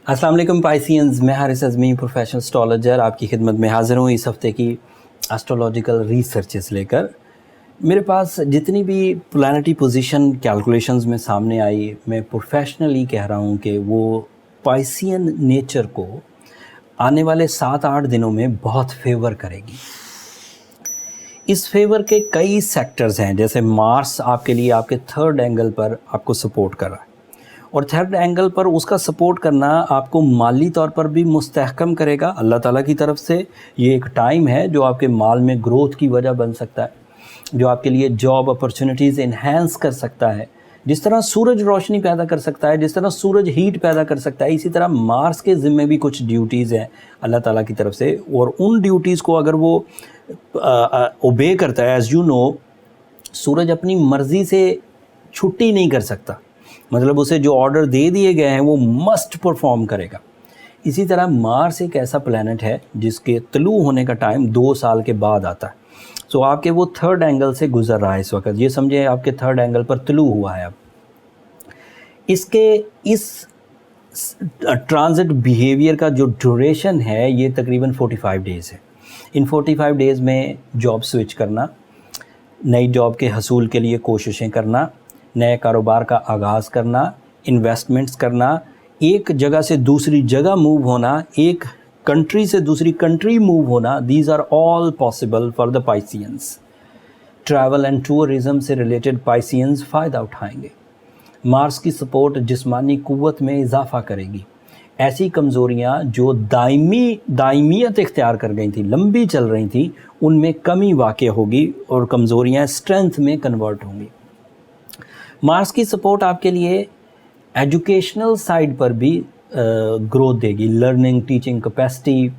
अस्सलाम वालेकुम पाइसियंस, मैं हारिस अज़मी प्रोफेशनल एस्ट्रोलॉजर आपकी खिदमत में हाज़िर हूँ इस हफ़्ते की एस्ट्रोलॉजिकल रिसर्चेस लेकर। मेरे पास जितनी भी प्लानिटरी पोजीशन कैलकुलेशंस में सामने आई, मैं प्रोफेशनली कह रहा हूँ कि वो पाइसियन नेचर को आने वाले 7-8 दिनों में बहुत फेवर करेगी। इस फेवर के कई सेक्टर्स हैं, जैसे मार्स आपके लिए आपके थर्ड एंगल पर आपको सपोर्ट कर रहा है, और थर्ड एंगल पर उसका सपोर्ट करना आपको माली तौर पर भी मुस्तहकम करेगा अल्लाह ताला की तरफ से। ये एक टाइम है जो आपके माल में ग्रोथ की वजह बन सकता है, जो आपके लिए जॉब अपॉर्चुनिटीज़ इन्हेंस कर सकता है। जिस तरह सूरज रोशनी पैदा कर सकता है, जिस तरह सूरज हीट पैदा कर सकता है, इसी तरह मार्स के ज़िम्मे भी कुछ ड्यूटीज़ हैं अल्लाह ताला की तरफ से, और उन ड्यूटीज़ को अगर वो ओबे करता है, एज़ यू नो, सूरज अपनी मर्ज़ी से छुट्टी नहीं कर सकता, मतलब उसे जो ऑर्डर दे दिए गए हैं वो मस्ट परफॉर्म करेगा। इसी तरह मार्स एक ऐसा प्लैनेट है जिसके तलू होने का टाइम 2 साल के बाद आता है। सो आपके वो थर्ड एंगल से गुजर रहा है इस वक्त, ये समझे आपके थर्ड एंगल पर तलू हुआ है अब। इसके इस ट्रांजिट बिहेवियर का जो ड्यूरेशन है ये तकरीबन 45 डेज़ है। इन 45 डेज़ में जॉब स्विच करना, नई जॉब के हसूल के लिए कोशिशें करना, नए कारोबार का आगाज़ करना, इन्वेस्टमेंट्स करना, एक जगह से दूसरी जगह मूव होना, एक कंट्री से दूसरी कंट्री मूव होना, these are all possible for the Pisceans. Travel and tourism से रिलेटेड पाइसियंस फ़ायदा उठाएंगे। मार्स की सपोर्ट जिस्मानी क़ुव्वत में इजाफ़ा करेगी। ऐसी कमज़ोरियाँ जो दायमियत इख्तियार कर गई थी, लंबी चल रही थी, उनमें कमी वाक़ई होगी और कमज़ोरियाँ स्ट्रेंथ में कन्वर्ट होंगी। मार्स की सपोर्ट आपके लिए एजुकेशनल साइड पर भी ग्रोथ देगी। Learning, teaching capacity,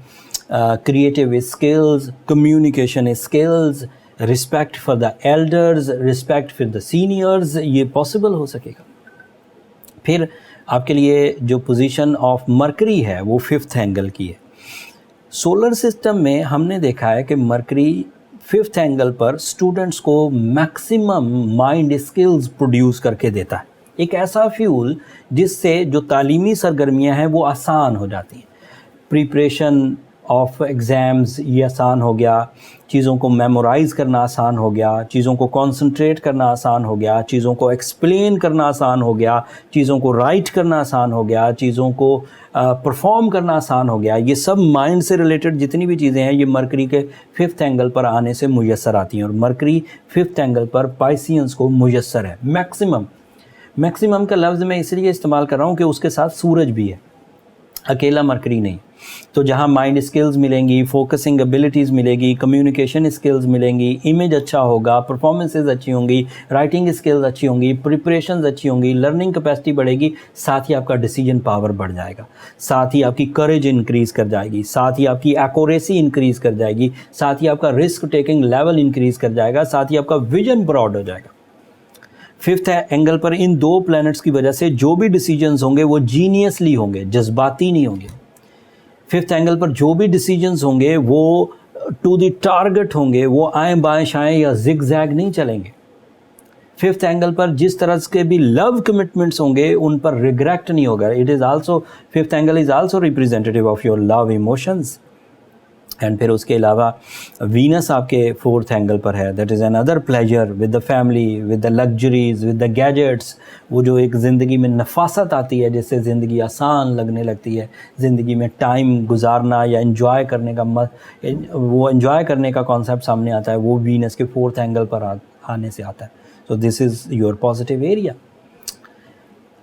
creative skills, communication skills, respect for the elders, respect for the seniors, ये पॉसिबल हो सकेगा। फिर आपके लिए जो पोजीशन ऑफ मरकरी है वो 5th एंगल की है। सोलर सिस्टम में हमने देखा है कि मरकरी 5th एंगल पर स्टूडेंट्स को मैक्सिमम माइंड स्किल्स प्रोड्यूस करके देता है। एक ऐसा फ्यूल जिससे जो तालीमी सरगर्मियां हैं वो आसान हो जाती हैं। प्रिपरेशन ऑफ एग्ज़ाम्स ये आसान हो गया, चीज़ों को मेमोराइज़ करना आसान हो गया, चीज़ों को कंसंट्रेट करना आसान हो गया, चीज़ों को एक्सप्लेन करना आसान हो गया, चीज़ों को राइट करना आसान हो गया, चीज़ों को परफॉर्म करना आसान हो गया। ये सब माइंड से रिलेटेड जितनी भी चीज़ें हैं ये मरकरी के 5th एंगल पर आने से मुयस्सर आती हैं, और मरकरी 5th एंगल पर पाइसियंस को मुयस्सर है। मैक्सिमम का लफ्ज़ मैं इसलिए इस्तेमाल कर रहा हूँ कि उसके साथ सूरज भी है, अकेला मरकरी नहीं। तो जहाँ माइंड स्किल्स मिलेंगी, फोकसिंग एबिलिटीज़ मिलेगी, कम्युनिकेशन स्किल्स मिलेंगी, इमेज अच्छा होगा, परफॉर्मेंसेस अच्छी होंगी, राइटिंग स्किल्स अच्छी होंगी, प्रिपरेशंस अच्छी होंगी, लर्निंग कैपेसिटी बढ़ेगी, साथ ही आपका डिसीजन पावर बढ़ जाएगा, साथ ही आपकी करेज इंक्रीज़ कर जाएगी, साथ ही आपकी एक्यूरेसी इंक्रीज़ कर जाएगी, साथ ही आपका रिस्क टेकिंग लेवल इंक्रीज़ कर जाएगा, साथ ही आपका विजन ब्रॉड हो जाएगा। 5th एंगल पर इन 2 प्लैनेट्स की वजह से जो भी डिसीजंस होंगे वो जीनियसली होंगे, जज्बाती नहीं होंगे। 5th एंगल पर जो भी डिसीजंस होंगे वो टू द टारगेट होंगे, वो आएँ बाएँ शाएँ या जिग जैग नहीं चलेंगे। 5th एंगल पर जिस तरह के भी लव कमिटमेंट्स होंगे उन पर रिग्रेट नहीं होगा। It is also 5th angle is also representative of your love emotions. And फिर उसके अलावा वीनस आपके 4th एंगल पर है, that is another pleasure with the family, with the luxuries, with the gadgets. वो जो एक ज़िंदगी में नफासत आती है जिससे ज़िंदगी आसान लगने लगती है, ज़िंदगी में टाइम गुजारना या एंजॉय करने का वो एंजॉय करने का कॉन्सेप्ट सामने आता है, वो वीनस के 4th एंगल पर आने से आता है। So this is your positive area.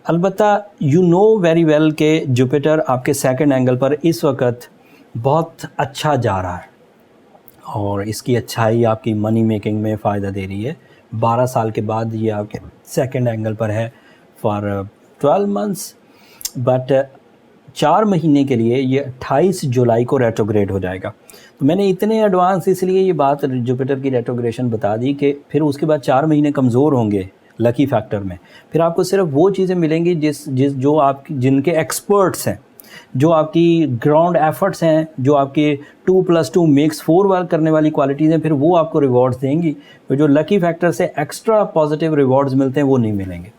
अलबत्ता यू नो वेरी वेल कि जुपिटर आपके 2nd एंगल पर इस वक्त बहुत अच्छा जा रहा है, और इसकी अच्छाई आपकी मनी मेकिंग में फ़ायदा दे रही है। 12 साल के बाद ये आपके 2nd एंगल पर है फॉर 12 मंथ्स, बट 4 महीने के लिए ये 28 जुलाई को रेट्रोग्रेड हो जाएगा। तो मैंने इतने एडवांस इसलिए ये बात जुपिटर की रेट्रोग्रेशन बता दी कि फिर उसके बाद 4 महीने कमज़ोर होंगे लकी फैक्टर में। फिर आपको सिर्फ वो चीज़ें मिलेंगी जो आपकी जिनके एक्सपर्ट्स हैं, जो आपकी ग्राउंड एफर्ट्स हैं, जो आपके 2+2 मेक्स 4 वर्क करने वाली क्वालिटीज़ हैं, फिर वो आपको रिवॉर्ड्स देंगी। तो जो लकी फैक्टर से एक्स्ट्रा पॉजिटिव रिवॉर्ड्स मिलते हैं वो नहीं मिलेंगे।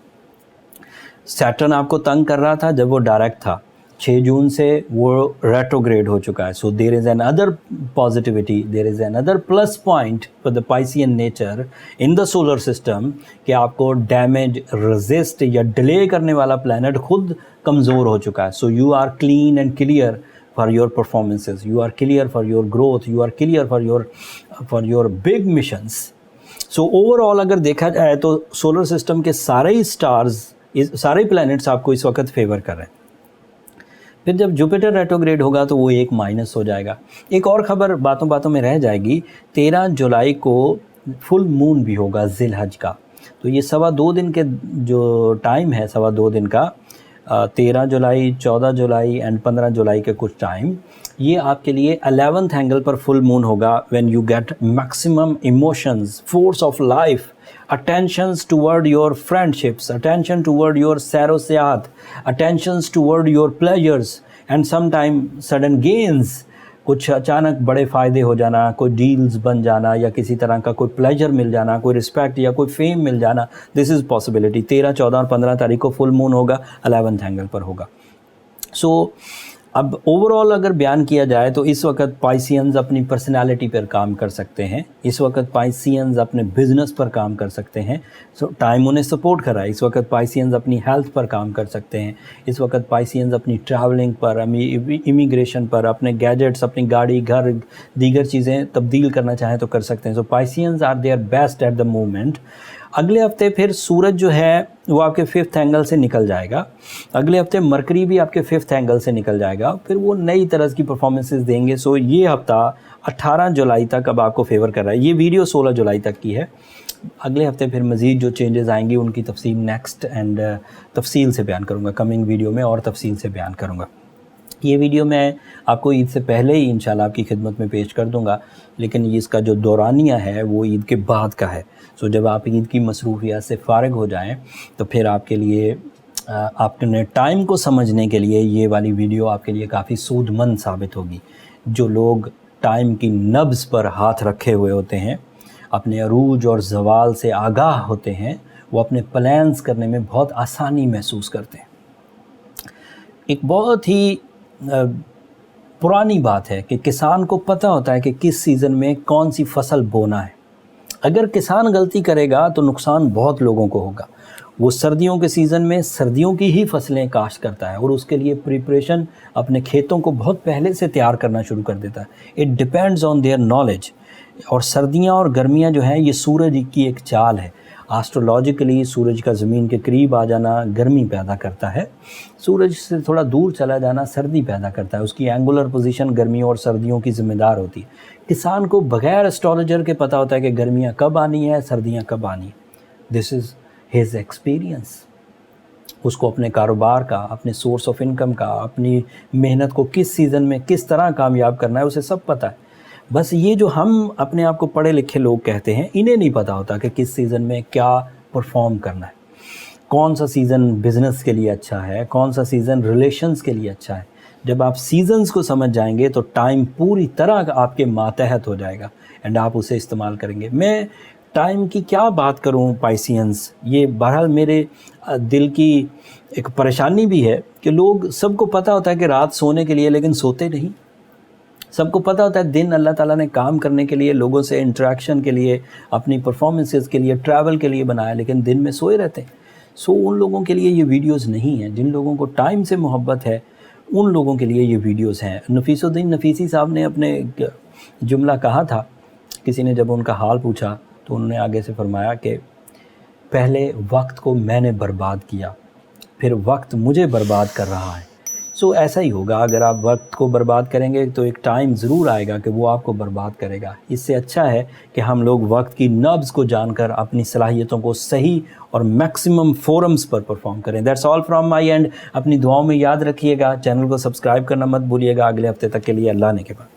सैटर्न आपको तंग कर रहा था जब वो डायरेक्ट था, 6 जून से वो रेट्रोग्रेड हो चुका है. So there is another positivity, there is another plus point for the Piscean nature in the solar system कि आपको डैमेज, रेजिस्ट या डिले करने वाला प्लैनेट खुद कमज़ोर हो चुका है. So you are clean and clear for your performances, you are clear for your growth, you are clear for your big missions. So overall अगर देखा जाए तो सोलर सिस्टम के सारे ही स्टार्स, सारे प्लैनेट्स आपको इस वक्त फेवर कर रहे हैं. फिर जब जुपिटर रेट्रोग्रेड होगा तो वो एक माइनस हो जाएगा. एक और ख़बर बातों बातों में रह जाएगी, 13 जुलाई को फुल मून भी होगा ज़िलहज का. तो ये 2.25 दिन के जो टाइम है, 2.25 दिन का, 13 जुलाई, 14 जुलाई एंड 15 जुलाई के कुछ टाइम, ये आपके लिए 11th एंगल पर फुल मून होगा. When you get maximum emotions, force of life, attentions toward your friendships, attention toward your सैरो सियाहत, attentions toward your pleasures and some time sudden gains. कुछ अचानक बड़े फ़ायदे हो जाना, कोई डील्स बन जाना या किसी तरह का कोई प्लेजर मिल जाना, कोई रिस्पेक्ट या कोई फेम मिल जाना, दिस इज़ पॉसिबिलिटी. 13, 14 और 15 तारीख को फुल मून होगा, 11th एंगल पर होगा. सो अब ओवरऑल अगर बयान किया जाए तो इस वक्त पाइसियंस अपनी पर्सनालिटी पर काम कर सकते हैं, इस वक्त पाइसियंस अपने बिजनेस पर काम कर सकते हैं. सो टाइम उन्हें सपोर्ट कर रहा है. इस वक्त पाइसियंस अपनी हेल्थ पर काम कर सकते हैं. इस वक्त पाइसियंस अपनी ट्रैवलिंग पर, इमिग्रेशन पर, अपने गैजेट्स, अपनी गाड़ी, घर, दीगर चीज़ें तब्दील करना चाहें तो कर सकते हैं. So Pisceans are their best at the moment. अगले हफ्ते फिर सूरज जो है वो आपके 5th एंगल से निकल जाएगा. अगले हफ्ते मरकरी भी आपके 5th एंगल से निकल जाएगा. फिर वो नई तरह की परफॉर्मेंसेस देंगे. सो ये हफ्ता 18 जुलाई तक अब आपको फेवर कर रहा है. ये वीडियो 16 जुलाई तक की है. अगले हफ्ते फिर मज़ीद जो चेंजेस आएंगी उनकी तफसील नेक्स्ट एंड तफसील से बयान करूँगा, कमिंग वीडियो में और तफसील से बयान करूँगा. ये वीडियो मैं आपको ईद से पहले ही इंशाल्लाह आपकी खिदमत में पेश कर दूंगा, लेकिन ये इसका जो दौरानिया है वो ईद के बाद का है. सो जब आप ईद की मसरूफियत से फ़ारिग हो जाएं तो फिर आपके लिए, आपने टाइम को समझने के लिए ये वाली वीडियो आपके लिए काफ़ी सूदमंद साबित होगी. जो लोग टाइम की नब्ज़ पर हाथ रखे हुए होते हैं, अपने अरूज और ज़वाल से आगाह होते हैं, वो अपने प्लान्स करने में बहुत आसानी महसूस करते हैं. एक बहुत ही पुरानी बात है कि किसान को पता होता है कि किस सीज़न में कौन सी फसल बोना है. अगर किसान गलती करेगा तो नुकसान बहुत लोगों को होगा. वो सर्दियों के सीज़न में सर्दियों की ही फसलें काश्त करता है और उसके लिए प्रिपरेशन अपने खेतों को बहुत पहले से तैयार करना शुरू कर देता है. It depends on their knowledge. और सर्दियां और गर्मियां जो हैं ये सूरज की एक चाल है. एस्ट्रोलॉजिकली सूरज का ज़मीन के करीब आ जाना गर्मी पैदा करता है, सूरज से थोड़ा दूर चला जाना सर्दी पैदा करता है. उसकी एंगुलर पोजीशन गर्मियों और सर्दियों की ज़िम्मेदार होती है. किसान को बग़ैर एस्ट्रोलॉजर के पता होता है कि गर्मियाँ कब आनी है, सर्दियाँ कब आनी है. This is his experience. उसको अपने कारोबार का, अपने सोर्स ऑफ इनकम का, अपनी मेहनत को किस सीज़न में किस तरह कामयाब करना है, उसे सब पता है. बस ये जो हम अपने आप को पढ़े लिखे लोग कहते हैं, इन्हें नहीं पता होता कि किस सीज़न में क्या परफॉर्म करना है, कौन सा सीज़न बिज़नेस के लिए अच्छा है, कौन सा सीज़न रिलेशंस के लिए अच्छा है. जब आप सीज़न्स को समझ जाएंगे तो टाइम पूरी तरह आपके मातहत हो जाएगा एंड आप उसे इस्तेमाल करेंगे. मैं टाइम की क्या बात करूं पाइसियंस, ये बहरहाल मेरे दिल की एक परेशानी भी है कि लोग, सबको पता होता है कि रात सोने के लिए, लेकिन सोते नहीं. सबको पता होता है दिन अल्लाह ताला ने काम करने के लिए, लोगों से इंटरेक्शन के लिए, अपनी परफॉर्मेंसेस के लिए, ट्रैवल के लिए बनाया, लेकिन दिन में सोए रहते हैं. सो उन लोगों के लिए ये वीडियोस नहीं हैं. जिन लोगों को टाइम से मोहब्बत है उन लोगों के लिए ये वीडियोस हैं. नफीसुद्दीन नफीसी साहब ने अपने जुमला कहा था, किसी ने जब उनका हाल पूछा तो उन्होंने आगे से फरमाया कि पहले वक्त को मैंने बर्बाद किया, फिर वक्त मुझे बर्बाद कर रहा है. सो ऐसा ही होगा. अगर आप वक्त को बर्बाद करेंगे तो एक टाइम ज़रूर आएगा कि वो आपको बर्बाद करेगा. इससे अच्छा है कि हम लोग वक्त की नब्ज़ को जानकर अपनी सलाहियतों को सही और मैक्सिमम फोरम्स पर परफॉर्म करें. That's all from my and. अपनी दुआओं में याद रखिएगा. चैनल को सब्सक्राइब करना मत भूलिएगा. अगले हफ्ते तक के लिए अल्लाह ने के बाद.